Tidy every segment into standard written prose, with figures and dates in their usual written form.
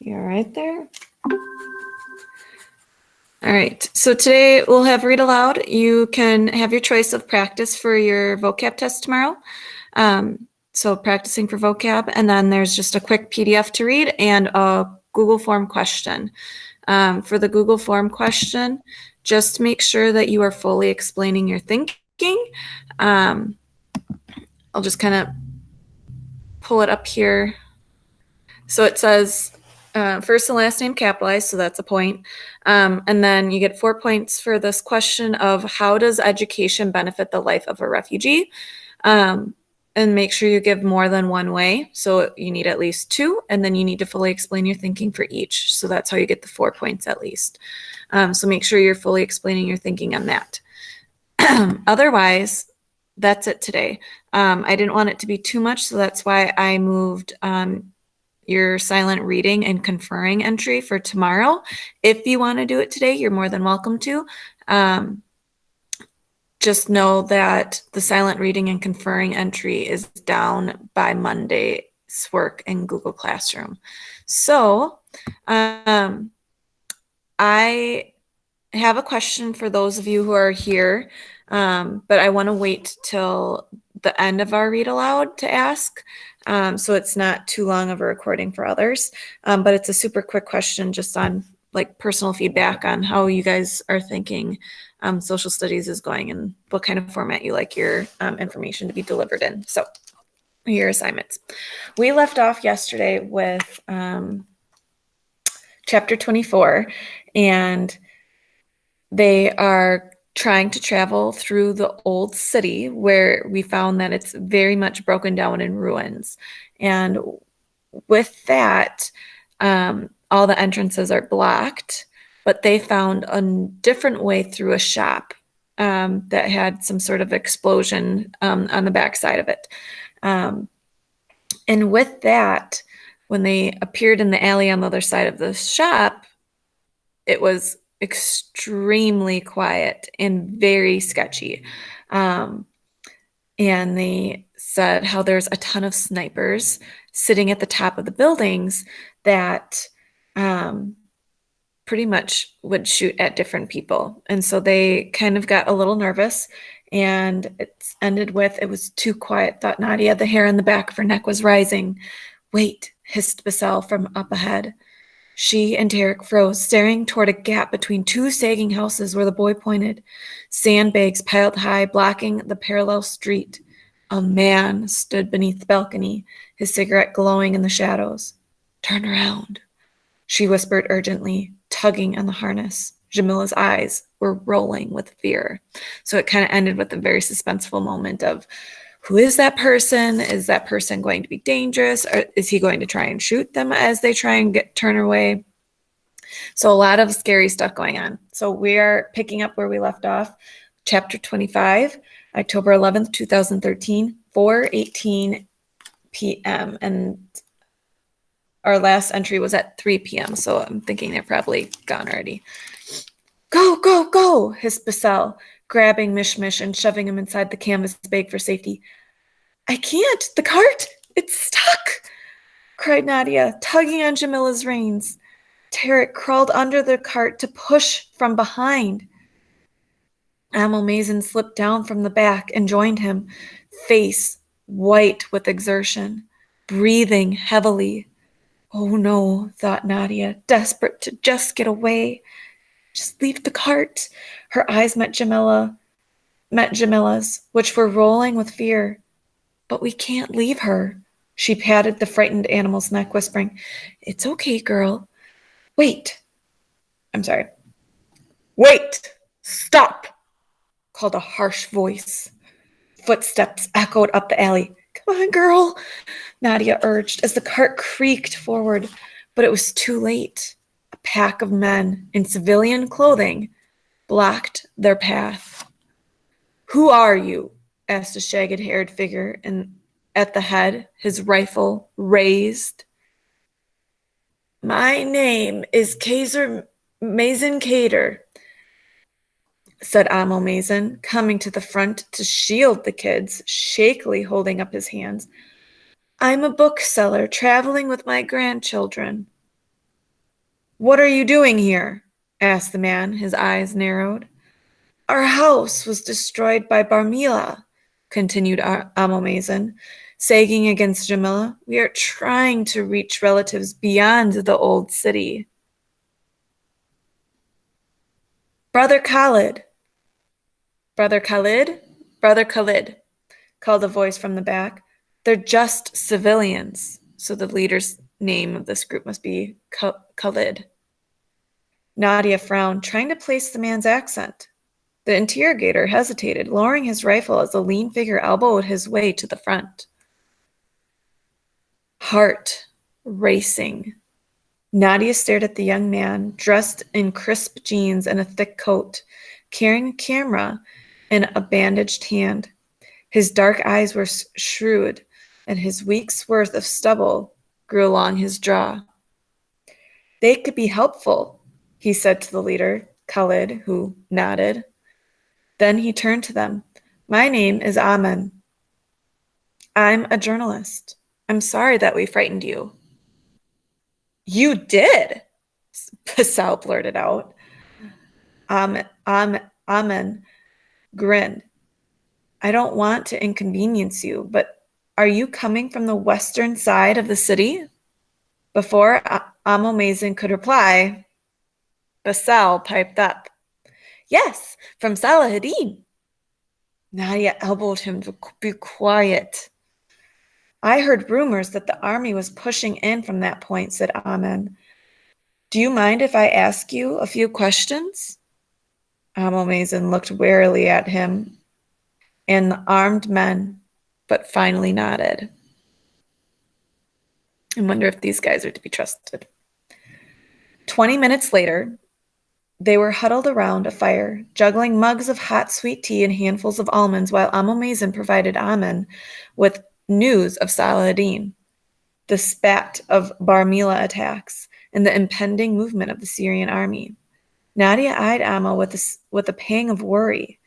You're right there. All right, so today we'll have read aloud. You can have your choice of practice for your vocab test tomorrow. So practicing for vocab, and then there's just a quick PDF to read and a Google form question. For the Google form question, just make sure that you are fully explaining your thinking. I'll just kind of pull it up here. So it says first and last name capitalized, so that's a point. And then you get 4 points for this question of how does education benefit the life of a refugee? And make sure you give more than one way. So you need at least 2, and then you need to fully explain your thinking for each. So that's how you get the 4 points at least. So make sure you're fully explaining your thinking on that. Otherwise, that's it today. I didn't want it to be too much, so that's why I moved your silent reading and conferring entry for tomorrow. If you want to do it today, you're more than welcome to. Just know that the silent reading and conferring entry is down by Monday's work in Google Classroom. So I have a question for those of you who are here, but I want to wait till the end of our read aloud to ask. So it's not too long of a recording for others, but it's a super quick question just on like personal feedback on how you guys are thinking social studies is going and what kind of format you like your information to be delivered in. So your assignments. We left off yesterday with chapter 24, and they are trying to travel through the old city where we found that it's very much broken down in ruins. And with that, all the entrances are blocked, but they found a different way through a shop that had some sort of explosion on the back side of it. And with that, when they appeared in the alley on the other side of the shop, it was extremely quiet and very sketchy. And they said how there's a ton of snipers sitting at the top of the buildings that pretty much would shoot at different people. And so they kind of got a little nervous, and it ended with, it was too quiet, thought Nadia. The hair on the back of her neck was rising. Wait, hissed Basel from up ahead. She and Derek froze, staring toward a gap between 2 sagging houses where the boy pointed. Sandbags piled high, blocking the parallel street. A man stood beneath the balcony, his cigarette glowing in the shadows. Turn around, she whispered urgently, tugging on the harness. Jamila's eyes were rolling with fear. So it kind of ended with a very suspenseful moment of, who is that person? Is that person going to be dangerous? Or is he going to try and shoot them as they try and turn away? So a lot of scary stuff going on. So we are picking up where we left off. Chapter 25, October 11th, 2013, 4:18 p.m. And our last entry was at 3 p.m. So I'm thinking they're probably gone already. Go, go, go, hissed Basel, grabbing Mishmish and shoving him inside the canvas bag for safety. I can't, the cart, it's stuck, cried Nadia, tugging on Jamila's reins. Tarek crawled under the cart to push from behind. Amal Mason slipped down from the back and joined him, face white with exertion, breathing heavily. Oh no, thought Nadia, desperate to just get away. Just leave the cart. Her eyes met Jamila's, which were rolling with fear. But we can't leave her. She patted the frightened animal's neck, whispering, It's okay, girl. Wait. Wait! Stop! Called a harsh voice. Footsteps echoed up the alley. Come on, girl, Nadia urged as the cart creaked forward, but it was too late. A pack of men in civilian clothing blocked their path. Who are you? Asked a shaggy-haired figure at the head, his rifle raised. My name is Kaiser Mason Cater, said Amo Mason, coming to the front to shield the kids, shakily holding up his hands. I'm a bookseller traveling with my grandchildren. "What are you doing here?" asked the man, his eyes narrowed. "Our house was destroyed by Barmila," continued Amomazan, sagging against Jamila. "We are trying to reach relatives beyond the old city." "Brother Khalid! Brother Khalid! Brother Khalid!" called a voice from the back. "They're just civilians." So the leader's name of this group must be Khalid. Nadia frowned, trying to place the man's accent. The interrogator hesitated, lowering his rifle as the lean figure elbowed his way to the front. Heart racing. Nadia stared at the young man, dressed in crisp jeans and a thick coat, carrying a camera in a bandaged hand. His dark eyes were shrewd, and his week's worth of stubble grew along his jaw. "They could be helpful," he said to the leader, Khalid, who nodded. Then he turned to them. "My name is Amen. I'm a journalist. I'm sorry that we frightened you." "You did?" Pascal blurted out. Amen grinned. "I don't want to inconvenience you, but are you coming from the western side of the city?" Before Amomazin could reply, Basal piped up. "Yes, from Salahadin." Nadia elbowed him to be quiet. "I heard rumors that the army was pushing in from that point," said Amen. "Do you mind if I ask you a few questions?" Amomazin looked warily at him and the armed men, but finally nodded. I wonder if these guys are to be trusted. 20 minutes later, they were huddled around a fire, juggling mugs of hot sweet tea and handfuls of almonds, while Amomazin provided Amen with news of Saladin, the spat of Barmila attacks, and the impending movement of the Syrian army. Nadia eyed Amma with a pang of worry.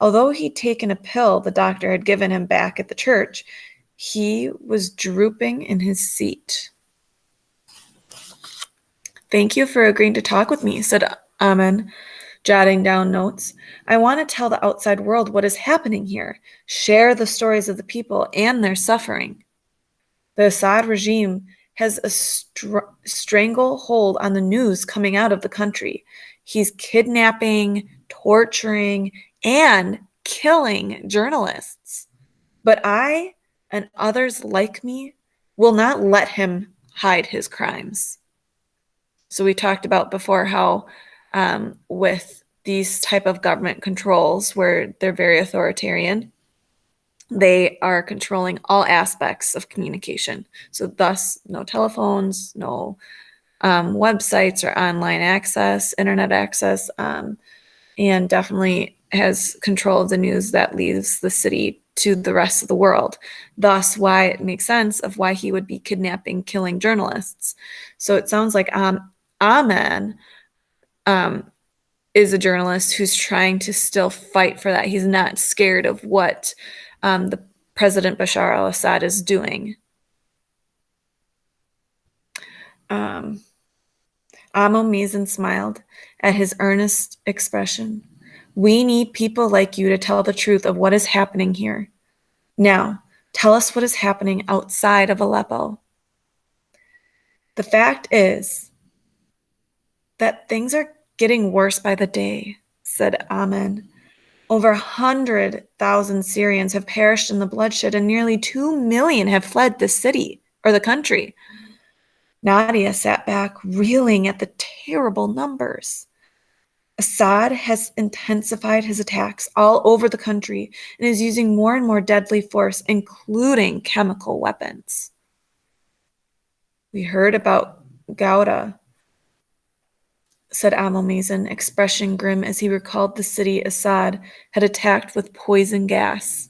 Although he'd taken a pill the doctor had given him back at the church, he was drooping in his seat. "Thank you for agreeing to talk with me," said Amen, jotting down notes. "I want to tell the outside world what is happening here, share the stories of the people and their suffering. The Assad regime has a stranglehold on the news coming out of the country. He's kidnapping, torturing, and killing journalists. But I and others like me will not let him hide his crimes." So we talked about before how with these type of government controls where they're very authoritarian, they are controlling all aspects of communication. So thus, no telephones, no websites or online access, internet access, and definitely has control of the news that leaves the city to the rest of the world. Thus, why it makes sense of why he would be kidnapping, killing journalists. So it sounds like Amen is a journalist who's trying to still fight for that. He's not scared of what the President Bashar al-Assad is doing. Amomazin smiled at his earnest expression. "We need people like you to tell the truth of what is happening here. Now, tell us what is happening outside of Aleppo." "The fact is that things are getting worse by the day," said Amen. "Over 100,000 Syrians have perished in the bloodshed, and nearly 2 million have fled the city or the country." Nadia sat back, reeling at the terrible numbers. Assad has intensified his attacks all over the country and is using more and more deadly force, including chemical weapons. "We heard about Gouda," said Amomazin, expression grim as he recalled the city Assad had attacked with poison gas.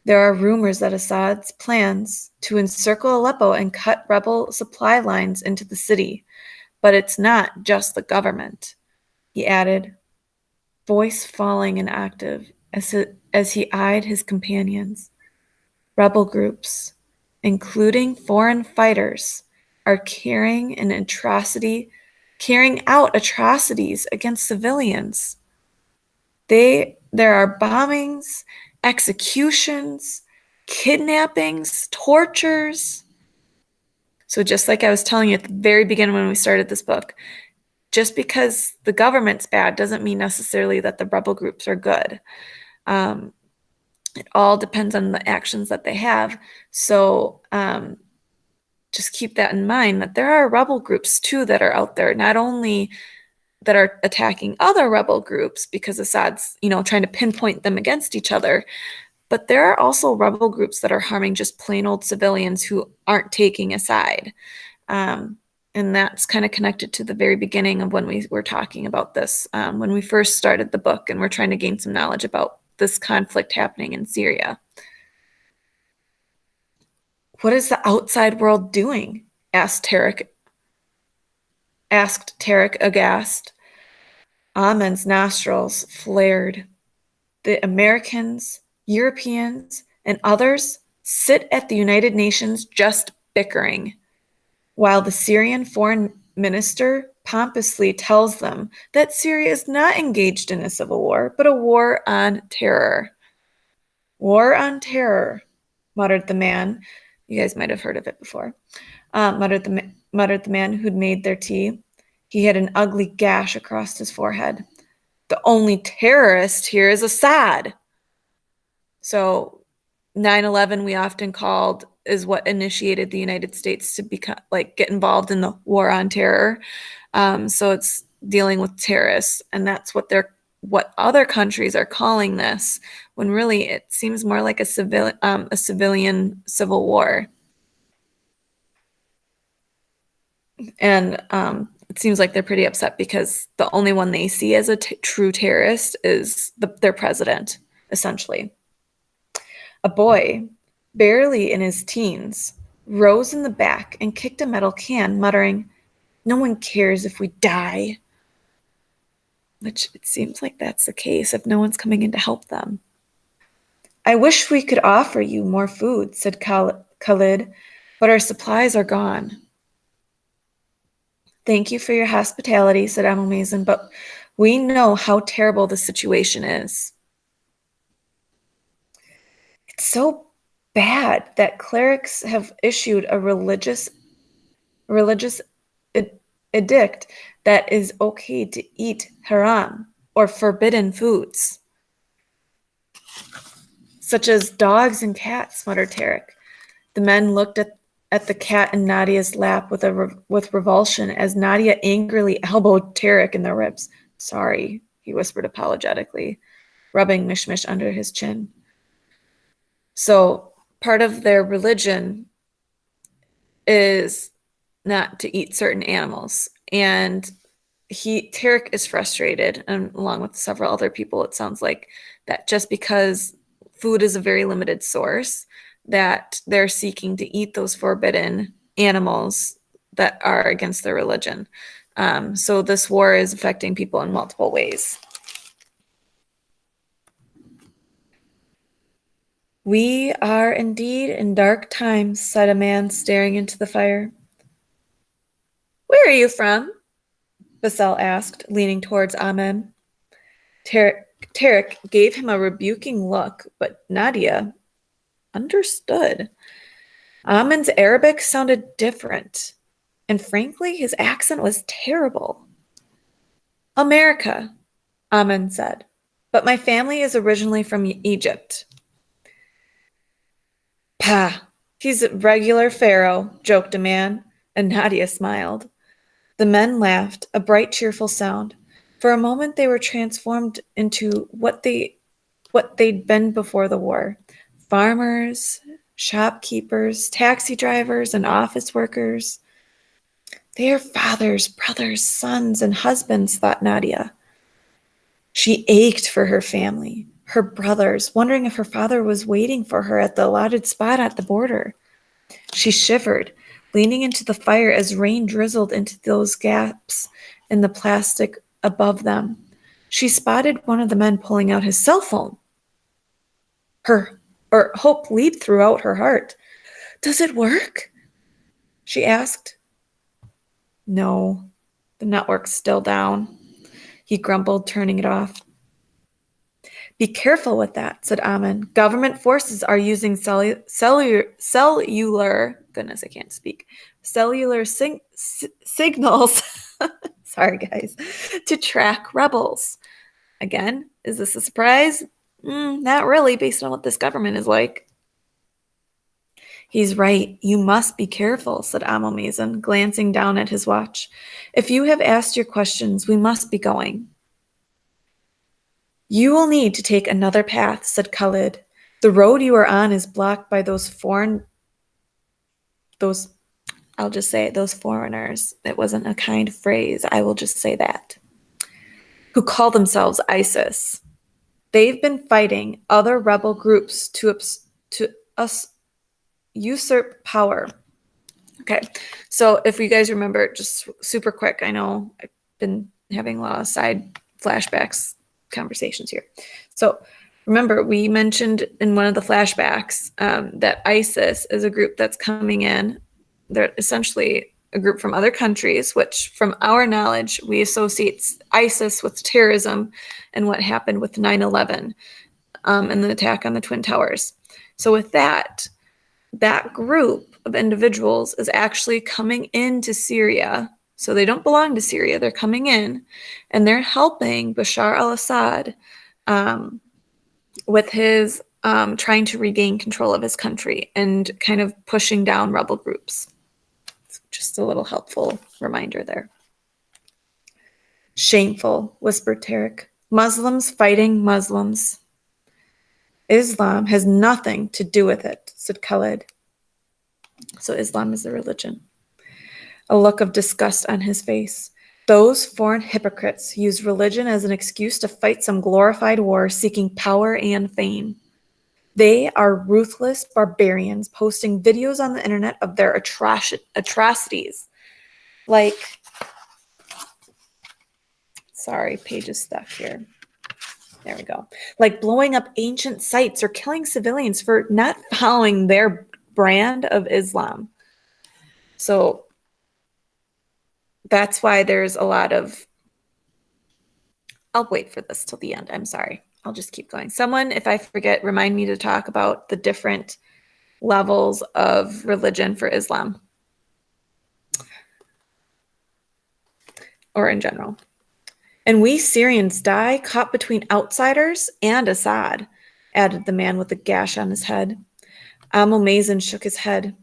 "There are rumors that Assad's plans to encircle Aleppo and cut rebel supply lines into the city, but it's not just the government," he added, voice falling an octave as he eyed his companions. "Rebel groups, including foreign fighters, are carrying an atrocity carrying out atrocities against civilians. There are bombings, executions, kidnappings, tortures. So just like I was telling you at the very beginning when we started this book, just because the government's bad doesn't mean necessarily that the rebel groups are good. Um, it all depends on the actions that they have. So just keep that in mind, that there are rebel groups too that are out there, not only that are attacking other rebel groups because Assad's, trying to pinpoint them against each other, but there are also rebel groups that are harming just plain old civilians who aren't taking a side. Um, and that's kind of connected to the very beginning of when we were talking about this, when we first started the book and we're trying to gain some knowledge about this conflict happening in Syria. What is the outside world doing? Asked Tarek aghast. Ahmed's nostrils flared. The Americans, Europeans, and others sit at the United Nations just bickering, while the Syrian foreign minister pompously tells them that Syria is not engaged in a civil war, but a war on terror. War on terror, muttered the man. You guys might have heard of it before. Muttered the man who'd made their tea. He had an ugly gash across his forehead. The only terrorist here is Assad. So 9/11 we often called is what initiated the United States to become get involved in the war on terror. So it's dealing with terrorists, and that's what other countries are calling this, when really it seems more like a civilian civil war. And it seems like they're pretty upset because the only one they see as a true terrorist is their president, essentially. A boy, barely in his teens, rose in the back and kicked a metal can, muttering, "No one cares if we die." Which it seems like that's the case if no one's coming in to help them. "I wish we could offer you more food," said Khalid, "but our supplies are gone." "Thank you for your hospitality," said Emil Mason, "but we know how terrible the situation is." It's so bad that clerics have issued a religious edict that is okay to eat haram, or forbidden foods, such as dogs and cats, muttered Tarek. The men looked at the cat in Nadia's lap with revulsion as Nadia angrily elbowed Tarek in the ribs. "Sorry," he whispered apologetically, rubbing Mishmish under his chin. So part of their religion is not to eat certain animals. And Tarek is frustrated, and along with several other people, it sounds like, that just because food is a very limited source, that they're seeking to eat those forbidden animals that are against their religion. So this war is affecting people in multiple ways. "We are indeed in dark times," said a man staring into the fire. "Where are you from?" Basel asked, leaning towards Ahmed. Tarek gave him a rebuking look, but Nadia understood. Ahmed's Arabic sounded different, and frankly, his accent was terrible. "America," Ahmed said, "but my family is originally from Egypt." "Pah, he's a regular pharaoh," joked a man, and Nadia smiled. The men laughed, a bright, cheerful sound. For a moment they were transformed into what they'd been before the war. Farmers, shopkeepers, taxi drivers, and office workers. "They are fathers, brothers, sons, and husbands," thought Nadia. She ached for her family, her brothers, wondering if her father was waiting for her at the allotted spot at the border. She shivered, leaning into the fire as rain drizzled into those gaps in the plastic above them. She spotted one of the men pulling out his cell phone. Hope leaped throughout her heart. "Does it work?" she asked. "No," The network's still down, he grumbled, turning it off. Be careful with that, said Amin. Government forces are using cellular, goodness, I can't speak, cellular signals, sorry guys, to track rebels. Again, is this a surprise? Not really, based on what this government is like. He's right. You must be careful, said Amo Mason, glancing down at his watch. If you have asked your questions, we must be going. You will need to take another path, said Khalid. The road you are on is blocked by those I'll just say it, those foreigners. It wasn't a kind phrase. I will just say that. Who call themselves ISIS. They've been fighting other rebel groups to usurp power. Okay, so if you guys remember, just super quick, I know I've been having a lot of side flashbacks conversations here. So remember, we mentioned in one of the flashbacks that ISIS is a group that's coming in. They're essentially a group from other countries, which from our knowledge, we associate ISIS with terrorism and what happened with 9/11 and the attack on the Twin Towers. So with that group of individuals is actually coming into Syria. So they don't belong to Syria. They're coming in and they're helping Bashar al-Assad with his trying to regain control of his country and kind of pushing down rebel groups. So just a little helpful reminder there. Shameful, whispered Tarek. Muslims fighting Muslims. Islam has nothing to do with it, said Khalid. So Islam is the religion. A look of disgust on his face. Those foreign hypocrites use religion as an excuse to fight some glorified war seeking power and fame. They are ruthless barbarians posting videos on the internet of their atrocities. Like, sorry, page is stuck here. There we go. Like blowing up ancient sites or killing civilians for not following their brand of Islam. So that's why there's a lot of, I'll wait for this till the end. I'm sorry. I'll just keep going. Someone, if I forget, remind me to talk about the different levels of religion for Islam. Or in general. And we Syrians die caught between outsiders and Assad, added the man with the gash on his head. Amo Mazen shook his head.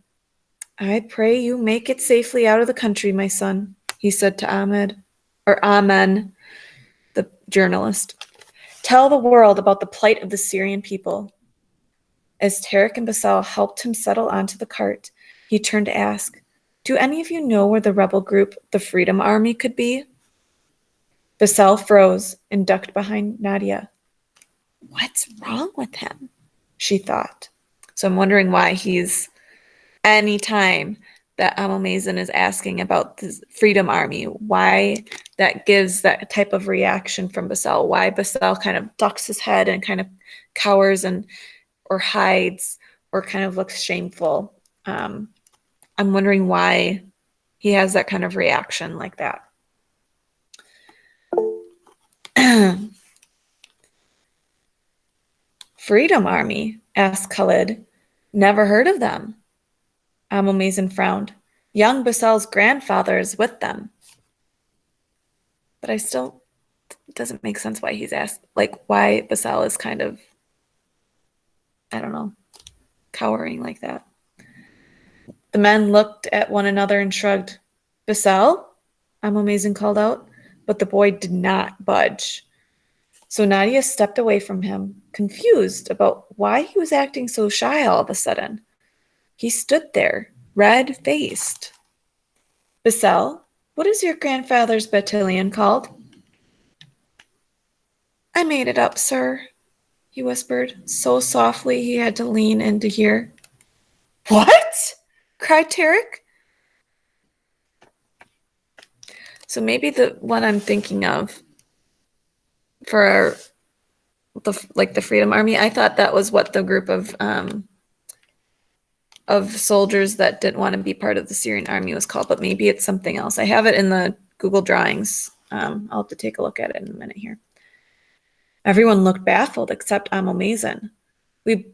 I pray you make it safely out of the country, my son, he said to Amen, the journalist. Tell the world about the plight of the Syrian people. As Tarek and Basal helped him settle onto the cart, he turned to ask, do any of you know where the rebel group, the Freedom Army, could be? Basal froze and ducked behind Nadia. What's wrong with him? She thought. So I'm wondering why he's, anytime that Amo Mazen is asking about the Freedom Army, why that gives that type of reaction from Basal, why Basal kind of ducks his head and kind of cowers and or hides or kind of looks shameful. I'm wondering why he has that kind of reaction like that. Freedom Army? Asked Khalid. Never heard of them. Amo Mazen frowned. Young Basal's grandfather is with them. But I still, it doesn't make sense why he's asked, like why Basal is kind of, I don't know, cowering like that. The men looked at one another and shrugged. Basal? Amo Mazen called out, but the boy did not budge. So Nadia stepped away from him, confused about why he was acting so shy all of a sudden. He stood there, red-faced. Basal, what is your grandfather's battalion called? I made it up, sir, he whispered, so softly he had to lean in to hear. What? Cried Tarek. So maybe the one I'm thinking of for the Freedom Army, I thought that was what the group of soldiers that didn't want to be part of the Syrian army was called, but maybe it's something else. I have it in the Google Drawings. I'll have to take a look at it in a minute here. Everyone looked baffled except Amo Mason. We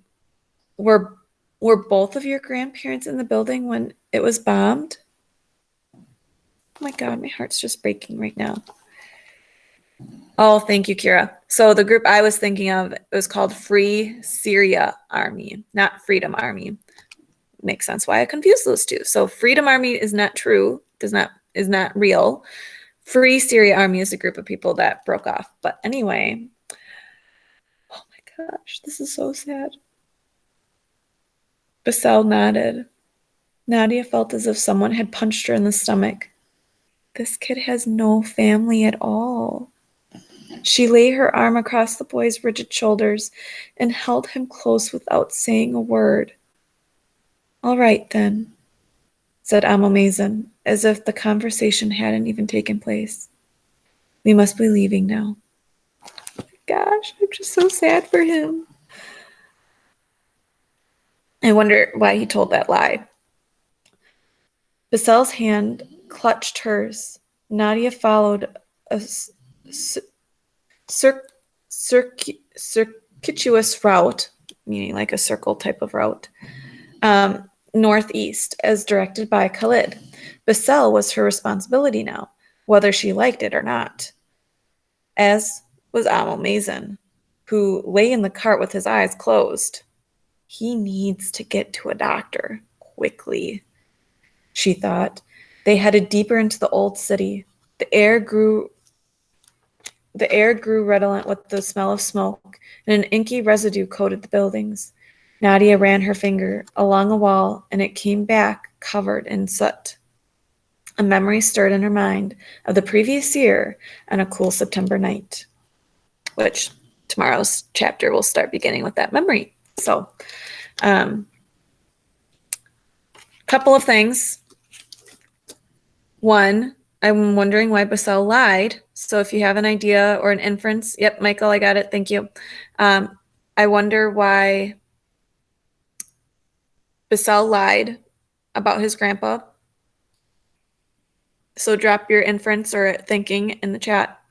were both of your grandparents in the building when it was bombed? Oh my God, my heart's just breaking right now. Oh, thank you, Kira. So the group I was thinking of, it was called Free Syria Army, not Freedom Army. Makes sense why I confused those two. So Freedom Army is not true, is not real. Free Syria Army is a group of people that broke off. But anyway, oh my gosh, this is so sad. Basel nodded. Nadia felt as if someone had punched her in the stomach. This kid has no family at all. She lay her arm across the boy's rigid shoulders and held him close without saying a word. All right, then, said Amo Mason, as if the conversation hadn't even taken place. We must be leaving now. Gosh, I'm just so sad for him. I wonder why he told that lie. Basel's hand clutched hers. Nadia followed a circuitous route, meaning like a circle type of route, northeast, as directed by Khalid. Basel was her responsibility now, whether she liked it or not. As was Amo Mason, who lay in the cart with his eyes closed. He needs to get to a doctor quickly, she thought. They headed deeper into the old city. The air grew redolent with the smell of smoke, and an inky residue coated the buildings. Nadia ran her finger along a wall, and it came back covered in soot. A memory stirred in her mind of the previous year on a cool September night, which tomorrow's chapter will start beginning with that memory. So, couple of things. One, I'm wondering why Basel lied. So if you have an idea or an inference, yep, Michael, I got it. Thank you. I wonder why Basel lied about his grandpa. So drop your inference or thinking in the chat.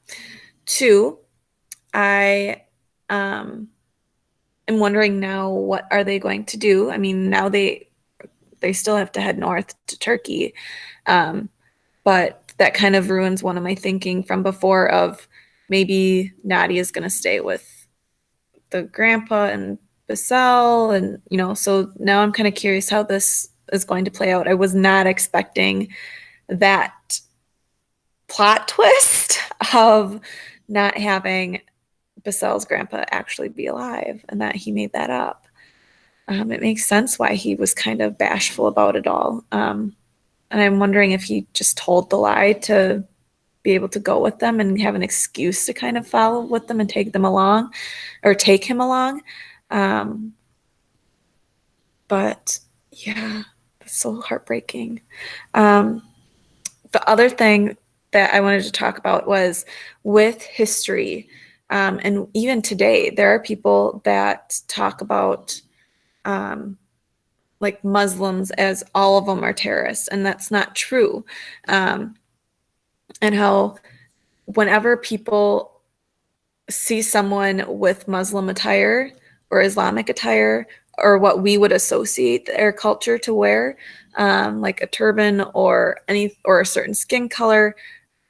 Two, I am wondering now, what are they going to do? I mean, now they still have to head north to Turkey. But that kind of ruins one of my thinking from before of maybe Nadia's going to stay with the grandpa and Basel. And, so now I'm kind of curious how this is going to play out. I was not expecting that plot twist of not having Basel's grandpa actually be alive and that he made that up. It makes sense why he was kind of bashful about it all. And I'm wondering if he just told the lie to be able to go with them and have an excuse to kind of follow with them and take them along or take him along. But yeah, that's so heartbreaking. The other thing that I wanted to talk about was with history. And even today, there are people that talk about like Muslims as all of them are terrorists, and that's not true. And how whenever people see someone with Muslim attire or Islamic attire or what we would associate their culture to wear, like a turban or a certain skin color,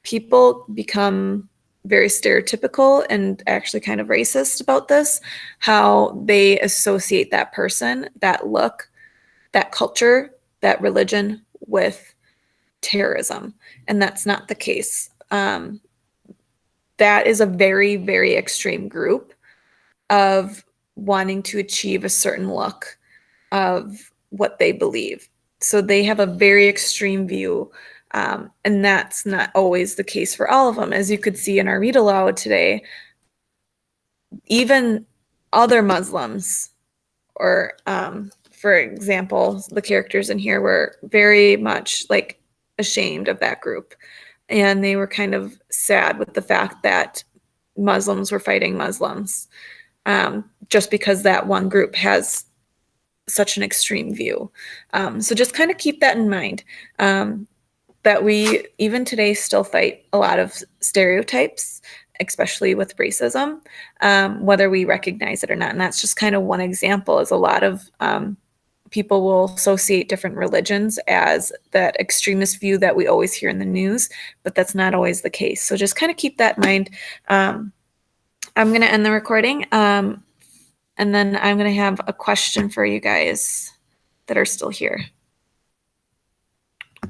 people become very stereotypical and actually kind of racist about this, how they associate that person, that look, that culture, that religion with terrorism. And that's not the case. That is a very, very extreme group of wanting to achieve a certain look of what they believe. So they have a very extreme view. And that's not always the case for all of them. As you could see in our read aloud today, even other Muslims, or for example, the characters in here were very much like ashamed of that group. And they were kind of sad with the fact that Muslims were fighting Muslims, just because that one group has such an extreme view. So just kind of keep that in mind. that we even today still fight a lot of stereotypes, especially with racism, whether we recognize it or not. And that's just kind of one example. Is a lot of people will associate different religions as that extremist view that we always hear in the news, but that's not always the case. So just kind of keep that in mind. I'm going to end the recording, and then I'm going to have a question for you guys that are still here.